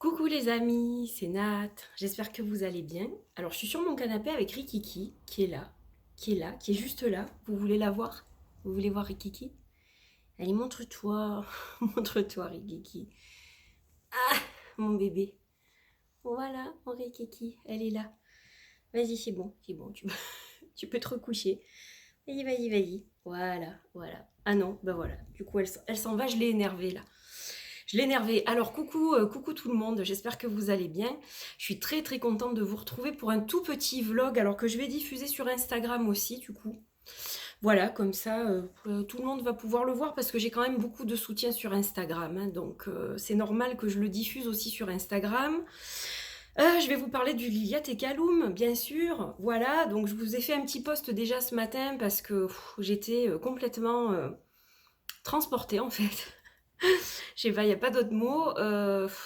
Coucou les amis, c'est Nat, j'espère que vous allez bien. Alors je suis sur mon canapé avec Rikiki qui est là, qui est juste là. Vous voulez la voir? Vous voulez voir Rikiki? Allez, montre-toi, montre-toi Rikiki. Ah, mon bébé. Voilà, mon Rikiki, elle est là. Vas-y, c'est bon, tu peux te recoucher. Vas-y, vas-y, vas-y. Voilà, voilà. Ah non, ben voilà, du coup elle s'en va, je l'ai énervée là. Je l'ai énervé. Alors coucou, coucou tout le monde, j'espère que vous allez bien. Je suis très très contente de vous retrouver pour un tout petit vlog, alors que je vais diffuser sur Instagram aussi du coup. Voilà, comme ça tout le monde va pouvoir le voir parce que j'ai quand même beaucoup de soutien sur Instagram, hein, donc c'est normal que je le diffuse aussi sur Instagram. Je vais vous parler du Liliat et Kaloum, bien sûr. Voilà, donc je vous ai fait un petit post déjà ce matin parce que j'étais complètement transportée en fait. Je sais pas, il n'y a pas d'autre mot.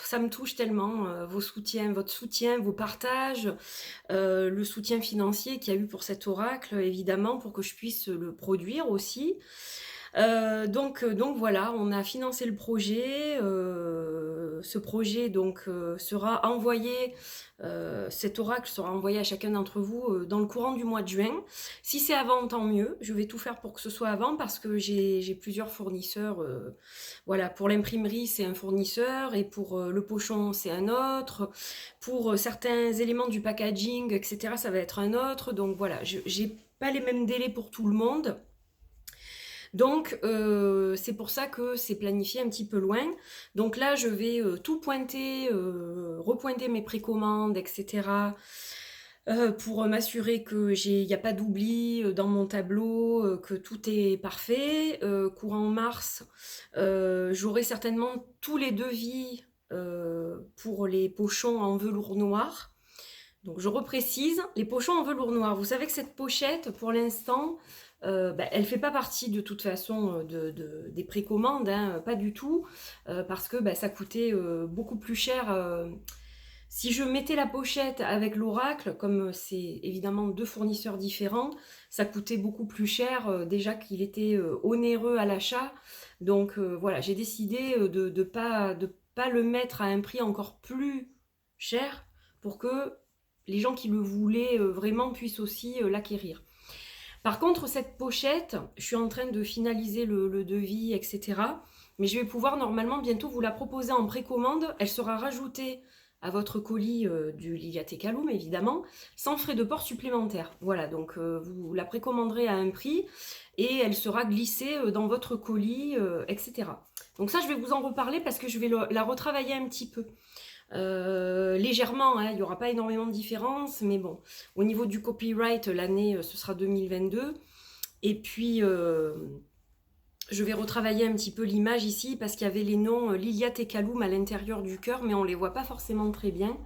Ça me touche tellement, vos soutiens, votre soutien, vos partages, le soutien financier qu'il y a eu pour cet oracle, évidemment, pour que je puisse le produire aussi. Donc voilà, on a financé le projet. Ce projet donc sera envoyé, cet oracle sera envoyé à chacun d'entre vous dans le courant du mois de juin. Si c'est avant, tant mieux. Je vais tout faire pour que ce soit avant parce que j'ai plusieurs fournisseurs. Voilà, pour l'imprimerie, c'est un fournisseur et pour le pochon, c'est un autre. Pour certains éléments du packaging, etc., ça va être un autre. Donc voilà, j'ai pas les mêmes délais pour tout le monde. Donc c'est pour ça que c'est planifié un petit peu loin. Donc là, je vais tout pointer, repointer mes précommandes, etc. Pour m'assurer que il n'y a pas d'oubli dans mon tableau, que tout est parfait. Courant mars, j'aurai certainement tous les devis pour les pochons en velours noir. Donc je reprécise, les pochons en velours noir. Vous savez que cette pochette, pour l'instant, elle ne fait pas partie de toute façon des précommandes, hein, pas du tout, parce que ça coûtait beaucoup plus cher. Si je mettais la pochette avec l'oracle, comme c'est évidemment deux fournisseurs différents, ça coûtait beaucoup plus cher, déjà qu'il était onéreux à l'achat. Donc voilà, j'ai décidé de pas le mettre à un prix encore plus cher pour que les gens qui le voulaient vraiment puissent aussi l'acquérir. Par contre, cette pochette, je suis en train de finaliser le devis, etc. Mais je vais pouvoir normalement bientôt vous la proposer en précommande. Elle sera rajoutée à votre colis du Liliat et Kaloum, évidemment, sans frais de port supplémentaires. Voilà, donc vous la précommanderez à un prix et elle sera glissée dans votre colis, etc. Donc ça, je vais vous en reparler parce que je vais la retravailler un petit peu. Légèrement, hein, il n'y aura pas énormément de différence, mais bon, au niveau du copyright, l'année, ce sera 2022. Et puis, je vais retravailler un petit peu l'image ici, parce qu'il y avait les noms Liliat et Kaloum à l'intérieur du cœur, mais on ne les voit pas forcément très bien.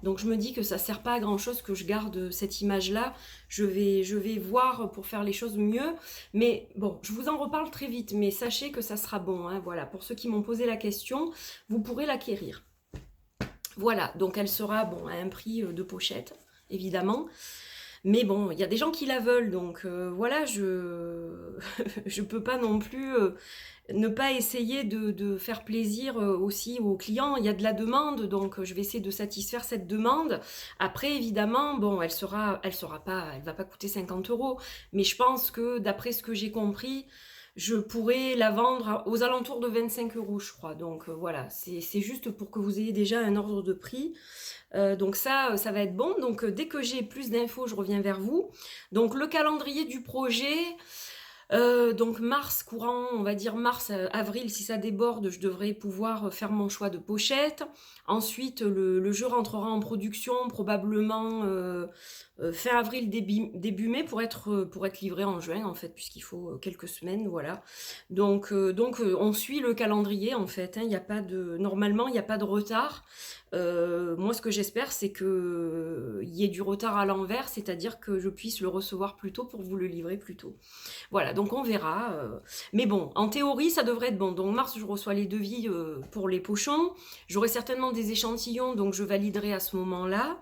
Donc je me dis que ça ne sert pas à grand chose que je garde cette image-là. Je vais voir pour faire les choses mieux. Mais bon, je vous en reparle très vite, mais sachez que ça sera bon, hein, voilà. Pour ceux qui m'ont posé la question, vous pourrez l'acquérir. Voilà, donc elle sera bon à un prix de pochette, évidemment. Mais bon, il y a des gens qui la veulent, donc voilà, je peux pas non plus ne pas essayer de faire plaisir aussi aux clients. Il y a de la demande, donc je vais essayer de satisfaire cette demande. Après, évidemment, bon, elle va pas coûter 50 euros, mais je pense que d'après ce que j'ai compris, je pourrais la vendre aux alentours de 25 euros, je crois. Donc voilà, c'est juste pour que vous ayez déjà un ordre de prix. Donc ça va être bon. Donc dès que j'ai plus d'infos, je reviens vers vous. Donc le calendrier du projet, donc mars courant, on va dire mars, avril, si ça déborde, je devrais pouvoir faire mon choix de pochette. Ensuite, le jeu rentrera en production probablement fin avril, début mai pour être livré en juin en fait, puisqu'il faut quelques semaines, voilà. Donc on suit le calendrier en fait, hein, normalement il n'y a pas de retard. Moi ce que j'espère c'est qu'il y ait du retard à l'envers, c'est-à-dire que je puisse le recevoir plus tôt pour vous le livrer plus tôt. Voilà, donc on verra. Mais bon, en théorie, ça devrait être bon. Donc mars, je reçois les devis pour les pochons. J'aurai certainement des échantillons, donc je validerai à ce moment-là.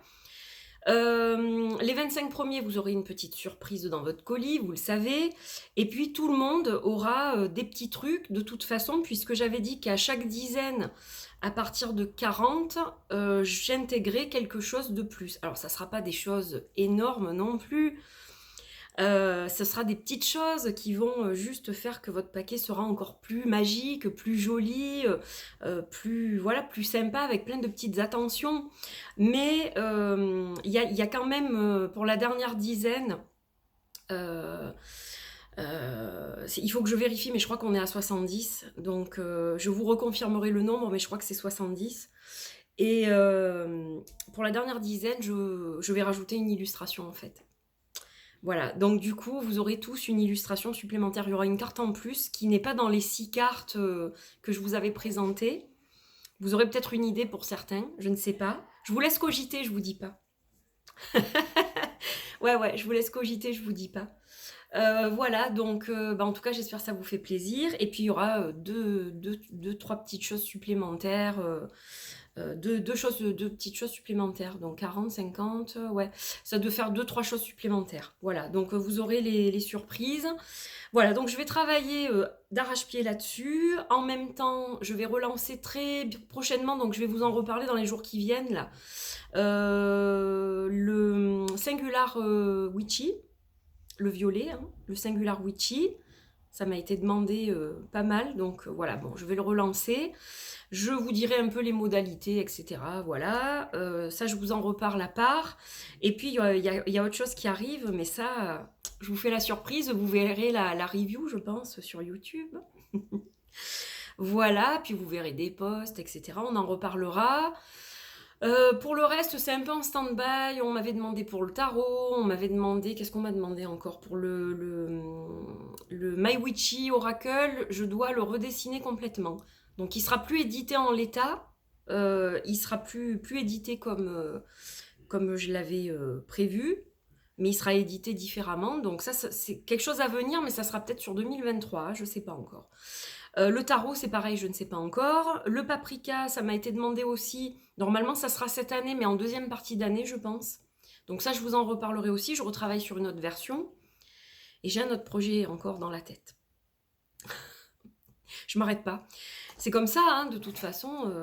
Les 25 premiers, vous aurez une petite surprise dans votre colis, vous le savez. Et puis tout le monde aura des petits trucs de toute façon, puisque j'avais dit qu'à chaque dizaine, À partir de 40, j'intégrais quelque chose de plus. Alors, ça ne sera pas des choses énormes non plus. Ce sera des petites choses qui vont juste faire que votre paquet sera encore plus magique, plus joli, plus, voilà, plus sympa, avec plein de petites attentions. Mais il y a quand même, pour la dernière dizaine, il faut que je vérifie, mais je crois qu'on est à 70. Donc, je vous reconfirmerai le nombre, mais je crois que c'est 70. Et pour la dernière dizaine, je vais rajouter une illustration, en fait. Voilà, donc du coup, vous aurez tous une illustration supplémentaire. Il y aura une carte en plus qui n'est pas dans les 6 cartes que je vous avais présentées. Vous aurez peut-être une idée pour certains, je ne sais pas. Je vous laisse cogiter, je vous dis pas. Ouais, je vous laisse cogiter, je vous dis pas. Voilà, donc en tout cas, j'espère que ça vous fait plaisir. Et puis, il y aura trois petites choses supplémentaires. Deux petites choses supplémentaires. Donc 40, 50, ouais. Ça doit faire 2, 3 choses supplémentaires. Voilà, donc vous aurez les surprises. Voilà, donc je vais travailler d'arrache-pied là-dessus. En même temps, je vais relancer très prochainement, donc je vais vous en reparler dans les jours qui viennent, là. Le Singular Witchy, le violet, hein, le Singular Witchy. Ça m'a été demandé pas mal, donc voilà, bon, je vais le relancer. Je vous dirai un peu les modalités, etc. Voilà, ça je vous en reparle à part. Et puis il y a autre chose qui arrive, mais ça, je vous fais la surprise, vous verrez la review, je pense, sur YouTube. Voilà, puis vous verrez des posts, etc. On en reparlera. Pour le reste, c'est un peu en stand-by. On m'avait demandé pour le tarot, on m'avait demandé, qu'est-ce qu'on m'a demandé encore pour le My Witchy Oracle, je dois le redessiner complètement. Donc il sera plus édité en l'état, il sera plus édité comme je l'avais prévu, mais il sera édité différemment. Donc ça c'est quelque chose à venir, mais ça sera peut-être sur 2023, je sais pas encore. Le tarot, c'est pareil, je ne sais pas encore. Le paprika, ça m'a été demandé aussi. Normalement, ça sera cette année, mais en deuxième partie d'année, je pense. Donc ça, je vous en reparlerai aussi. Je retravaille sur une autre version. Et j'ai un autre projet encore dans la tête. Je m'arrête pas. C'est comme ça, hein, de toute façon.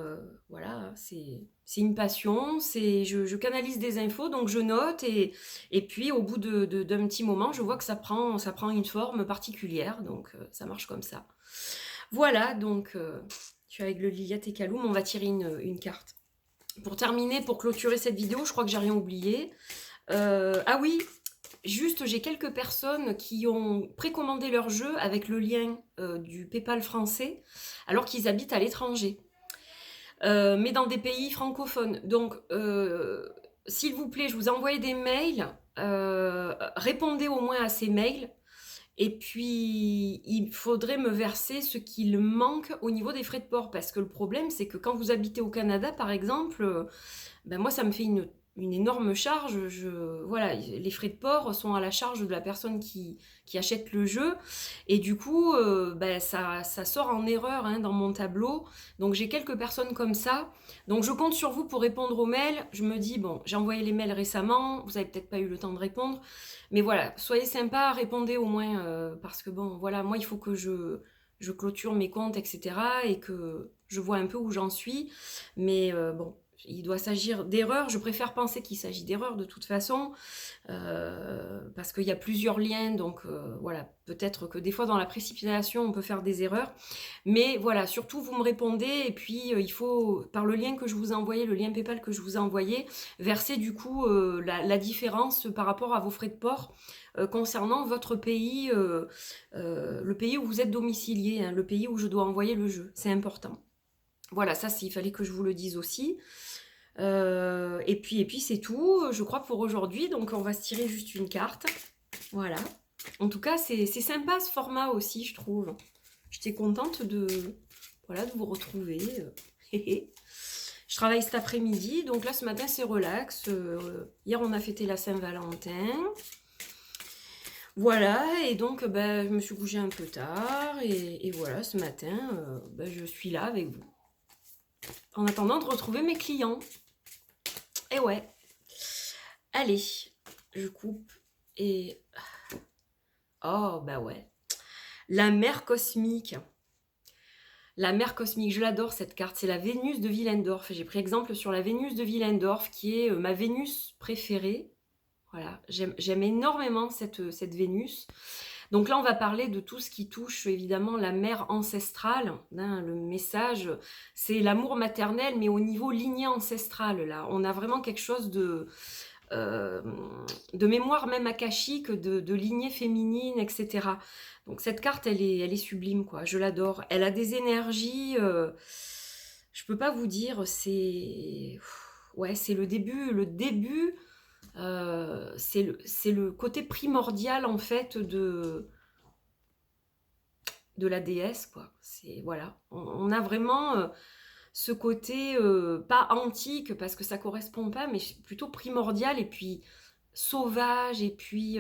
Voilà, c'est une passion. Je canalise des infos, donc je note. Et puis, au bout d'un petit moment, je vois que ça prend une forme particulière. Donc, ça marche comme ça. Voilà, donc je suis avec le Liliat et Kaloum, on va tirer une carte. Pour terminer, pour clôturer cette vidéo, je crois que j'ai rien oublié. Ah oui, juste j'ai quelques personnes qui ont précommandé leur jeu avec le lien du PayPal français, alors qu'ils habitent à l'étranger, mais dans des pays francophones. Donc, s'il vous plaît, je vous ai envoyé des mails, répondez au moins à ces mails. Et puis, il faudrait me verser ce qu'il manque au niveau des frais de port. Parce que le problème, c'est que quand vous habitez au Canada, par exemple, ben moi, ça me fait une énorme charge. Voilà, les frais de port sont à la charge de la personne qui achète le jeu. Et du coup, ben ça sort en erreur, hein, dans mon tableau. Donc, j'ai quelques personnes comme ça. Donc, je compte sur vous pour répondre aux mails. Je me dis, bon, j'ai envoyé les mails récemment. Vous n'avez peut-être pas eu le temps de répondre. Mais voilà, soyez sympa, répondez au moins, parce que bon, voilà, moi, il faut que je clôture mes comptes, etc. et que je vois un peu où j'en suis. Mais bon, il doit s'agir d'erreurs. Je préfère penser qu'il s'agit d'erreurs de toute façon, parce qu'il y a plusieurs liens. Donc voilà, peut-être que des fois, dans la précipitation, on peut faire des erreurs. Mais voilà, surtout, vous me répondez. Et puis, il faut, par le lien que je vous ai envoyé, le lien PayPal que je vous ai envoyé, verser du coup la différence par rapport à vos frais de port concernant votre pays, le pays où vous êtes domicilié, hein, le pays où je dois envoyer le jeu. C'est important. Voilà, ça, il fallait que je vous le dise aussi. Et puis c'est tout, je crois, pour aujourd'hui. Donc, on va se tirer juste une carte. Voilà. En tout cas, c'est sympa ce format aussi, je trouve. J'étais contente voilà, de vous retrouver. Je travaille cet après-midi, donc là, ce matin, c'est relax. Hier, on a fêté la Saint-Valentin. Voilà, et donc, je me suis couchée un peu tard. Et voilà, ce matin, je suis là avec vous. En attendant de retrouver mes clients. Et ouais. Allez, je coupe et... Oh, bah ouais. La mer cosmique. La mère cosmique, je l'adore cette carte, c'est la Vénus de Willendorf. J'ai pris exemple sur la Vénus de Willendorf, qui est ma Vénus préférée. Voilà, j'aime énormément cette Vénus. Donc là, on va parler de tout ce qui touche évidemment la mère ancestrale. Hein, le message, c'est l'amour maternel, mais au niveau lignée ancestrale. Là, on a vraiment quelque chose de mémoire même akashique, de lignée féminine, etc. Donc cette carte, elle est sublime, quoi. Je l'adore. Elle a des énergies, je peux pas vous dire, c'est... Ouais, c'est le début, c'est le côté primordial, en fait, de la déesse, quoi. C'est, voilà. On a vraiment... ce côté, pas antique, parce que ça correspond pas, mais plutôt primordial, et puis sauvage, et puis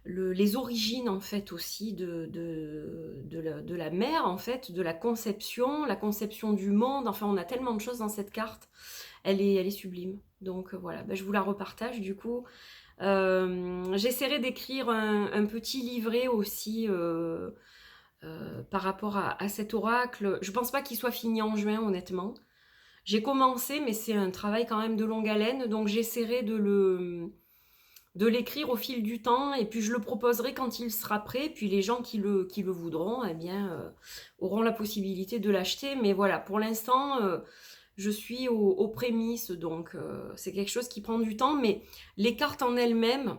les origines, en fait, aussi de la mère, en fait, de la conception du monde. Enfin, on a tellement de choses dans cette carte. Elle est sublime. Donc voilà, ben, je vous la repartage, du coup. J'essaierai d'écrire un petit livret aussi... par rapport à cet oracle. Je pense pas qu'il soit fini en juin, honnêtement. J'ai commencé, mais c'est un travail quand même de longue haleine, donc j'essaierai de l'écrire au fil du temps, et puis je le proposerai quand il sera prêt, puis les gens qui le voudront, eh bien, auront la possibilité de l'acheter. Mais voilà, pour l'instant, je suis aux prémices, donc c'est quelque chose qui prend du temps, mais les cartes en elles-mêmes,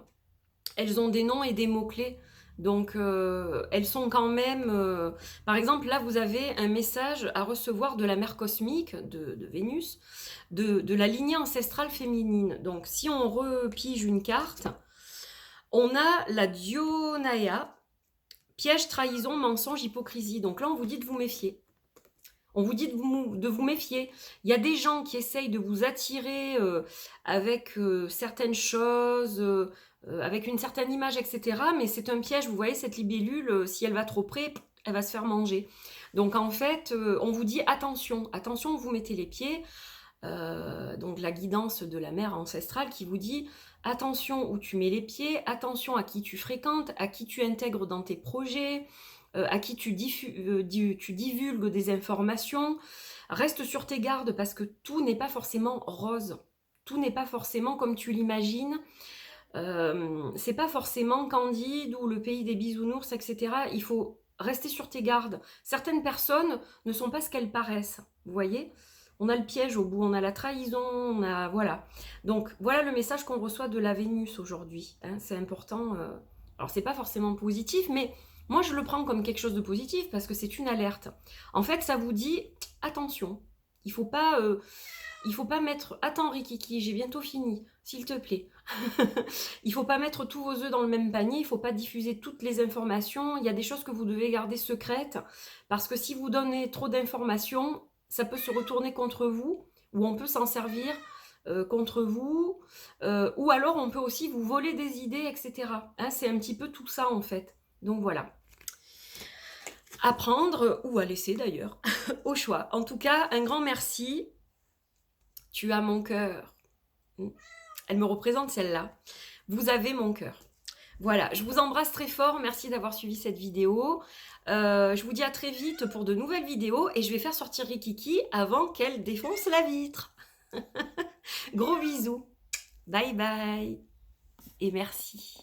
elles ont des noms et des mots-clés. Donc, elles sont quand même... par exemple, là, vous avez un message à recevoir de la mère cosmique, de Vénus, de la lignée ancestrale féminine. Donc, si on repige une carte, on a la Dionaea, piège, trahison, mensonge, hypocrisie. Donc là, on vous dit de vous méfier. On vous dit de vous méfier. Il y a des gens qui essayent de vous attirer avec certaines choses, avec une certaine image, etc. Mais c'est un piège. Vous voyez, cette libellule, si elle va trop près, elle va se faire manger. Donc en fait, on vous dit attention. Attention où vous mettez les pieds. Donc la guidance de la mère ancestrale qui vous dit attention où tu mets les pieds, attention à qui tu fréquentes, à qui tu intègres dans tes projets, à qui tu divulgues des informations. Reste sur tes gardes, parce que tout n'est pas forcément rose. Tout n'est pas forcément comme tu l'imagines. C'est pas forcément Candide ou le pays des bisounours, etc. Il faut rester sur tes gardes. Certaines personnes ne sont pas ce qu'elles paraissent. Vous voyez ? On a le piège au bout, on a la trahison, on a... Voilà. Donc, voilà le message qu'on reçoit de la Vénus aujourd'hui. Hein, c'est important. Alors, c'est pas forcément positif, mais moi, je le prends comme quelque chose de positif, parce que c'est une alerte. En fait, ça vous dit, attention, il faut pas mettre... Attends, Rikiki, j'ai bientôt fini, s'il te plaît. Il faut pas mettre tous vos œufs dans le même panier, il faut pas diffuser toutes les informations. Il y a des choses que vous devez garder secrètes, parce que si vous donnez trop d'informations, ça peut se retourner contre vous, ou on peut s'en servir contre vous, ou alors on peut aussi vous voler des idées, etc. Hein, c'est un petit peu tout ça, en fait. Donc voilà. À prendre, ou à laisser d'ailleurs, au choix. En tout cas, un grand merci. Tu as mon cœur. Elle me représente, celle-là. Vous avez mon cœur. Voilà, je vous embrasse très fort. Merci d'avoir suivi cette vidéo. Je vous dis à très vite pour de nouvelles vidéos, et je vais faire sortir Rikiki avant qu'elle défonce la vitre. Gros bisous. Bye bye. Et merci.